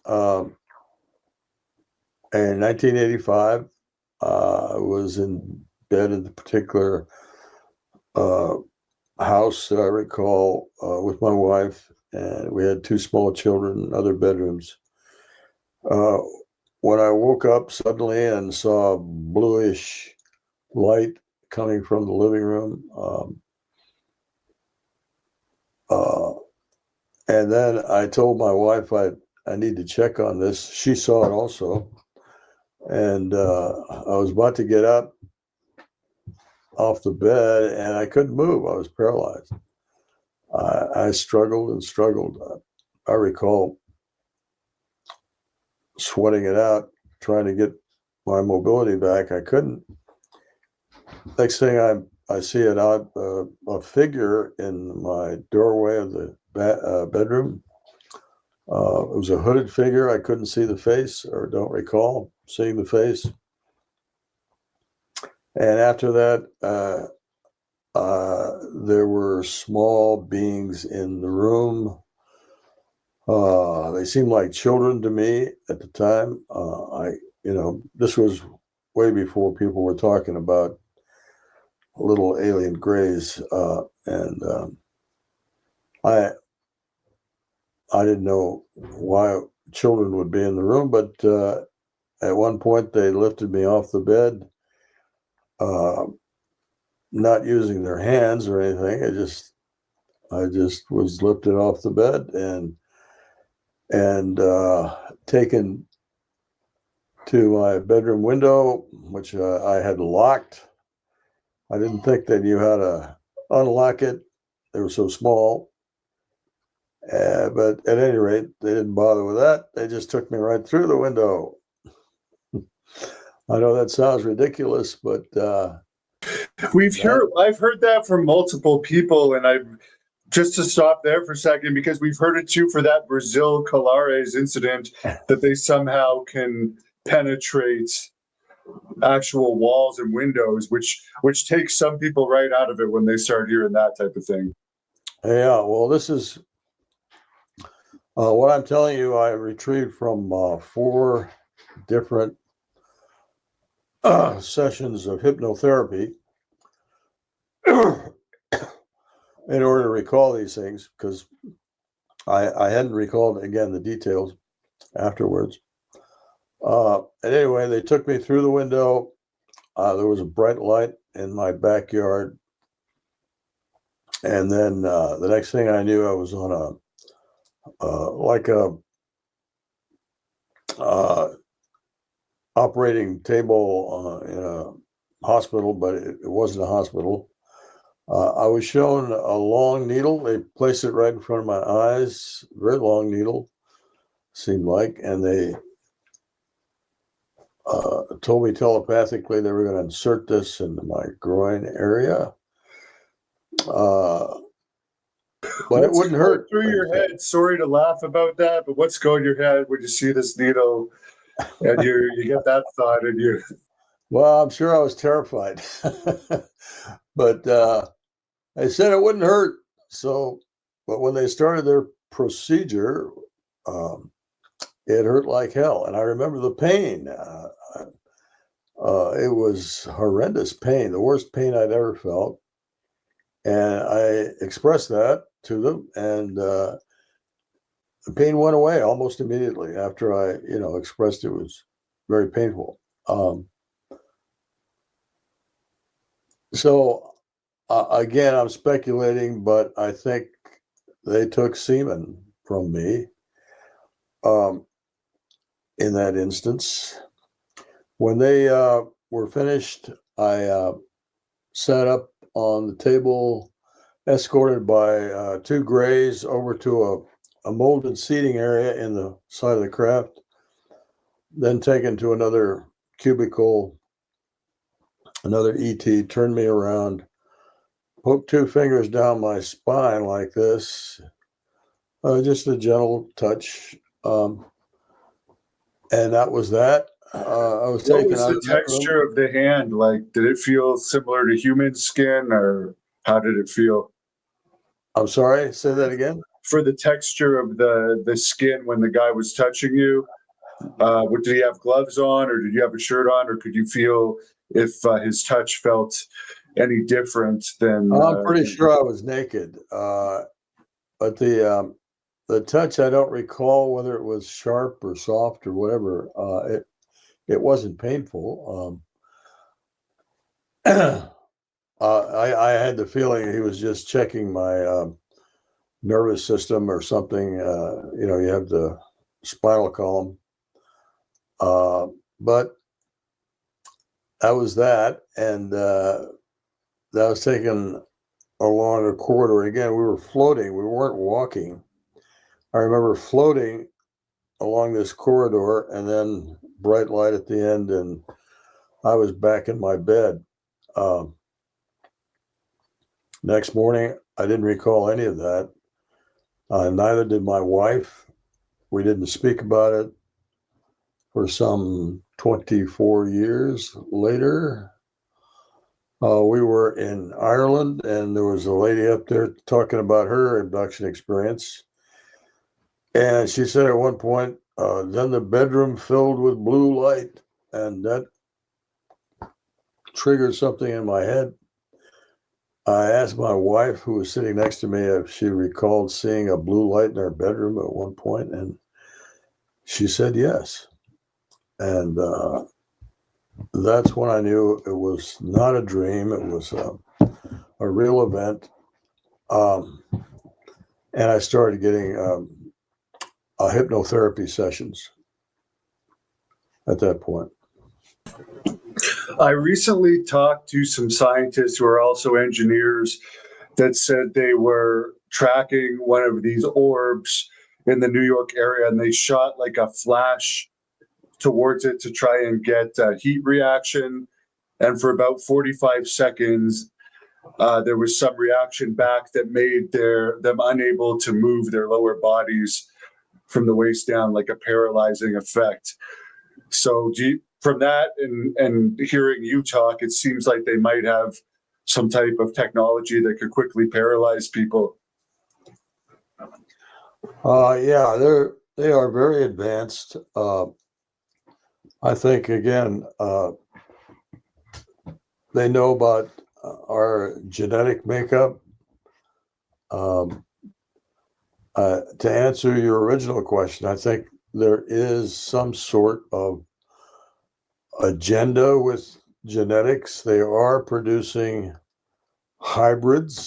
in 1985, I was in bed in the particular house that I recall with my wife, and we had 2 small children in other bedrooms. When I woke up suddenly and saw bluish light coming from the living room, and then I told my wife I need to check on this. She saw it also, and I was about to get up off the bed, and I couldn't move. I was paralyzed. I struggled and struggled. I recall sweating it out, trying to get my mobility back. I couldn't. Next thing I see a figure in my doorway of the bedroom. It was a hooded figure. I couldn't see the face, or don't recall seeing the face. And after that, there were small beings in the room. They seemed like children to me at the time. This was way before people were talking about little alien grays, and I didn't know why children would be in the room, but at one point they lifted me off the bed, not using their hands or anything. I just was lifted off the bed and taken to my bedroom window, which I had locked. I didn't think they knew how to unlock it. They were so small. But at any rate, they didn't bother with that. They just took me right through the window. I know that sounds ridiculous, but I've heard that from multiple people, and I've just to stop there for a second, because we've heard it too for that Brazil Colares incident, that they somehow can penetrate actual walls and windows, which takes some people right out of it when they start hearing that type of thing. Yeah, well, this is what I'm telling you. I retrieved from 4 different sessions of hypnotherapy in order to recall these things, because I hadn't recalled, again, the details afterwards. And anyway, they took me through the window. There was a bright light in my backyard. And then the next thing I knew, I was on a operating table in a hospital, but it wasn't a hospital. I was shown a long needle. They placed it right in front of my eyes, very long needle, seemed like, and they told me telepathically they were going to insert this into my groin area. But it wouldn't hurt. Through your head, sorry to laugh about that, but what's going through your head when you see this needle and you get that thought in you? Well, I'm sure I was terrified. But they said it wouldn't hurt. So, but when they started their procedure, it hurt like hell. And I remember the pain. It was horrendous pain, the worst pain I'd ever felt. And I expressed that to them, and the pain went away almost immediately after I, expressed it was very painful. So again, I'm speculating, but I think they took semen from me in that instance. When they were finished, I sat up on the table, escorted by 2 grays over to a molded seating area in the side of the craft, then taken to another cubicle. Another ET turned me around, poked 2 fingers down my spine like this, just a gentle touch, and that was that. What was the texture of the hand like? Did it feel similar to human skin, or how did it feel? I'm sorry, say that again. for the texture of the skin when the guy was touching you? Did he have gloves on, or did you have a shirt on, or could you feel if his touch felt any different than? I'm pretty sure I was naked, but the touch, I don't recall whether it was sharp or soft or whatever. It wasn't painful. I had the feeling he was just checking my nervous system or something. You have the spinal column. But that was that. And that was taken along a corridor. Again, we were floating. We weren't walking. I remember floating along this corridor and then bright light at the end, and I was back in my bed. Next morning, I didn't recall any of that. Neither did my wife. We didn't speak about it for some 24 years later. We were in Ireland, and there was a lady up there talking about her abduction experience. And she said at one point, then the bedroom filled with blue light, and that triggered something in my head. I asked my wife, who was sitting next to me, if she recalled seeing a blue light in our bedroom at one point, and she said yes. And that's when I knew it was not a dream. It was a real event. And I started getting hypnotherapy sessions at that point. I recently talked to some scientists who are also engineers that said they were tracking one of these orbs in the New York area, and they shot like a flash towards it to try and get a heat reaction. And for about 45 seconds, there was some reaction back that made them unable to move their lower bodies from the waist down, like a paralyzing effect. So from that and hearing you talk, it seems like they might have some type of technology that could quickly paralyze people. Yeah, they are very advanced. I think, again, they know about our genetic makeup. To answer your original question, I think there is some sort of agenda with genetics. They are producing hybrids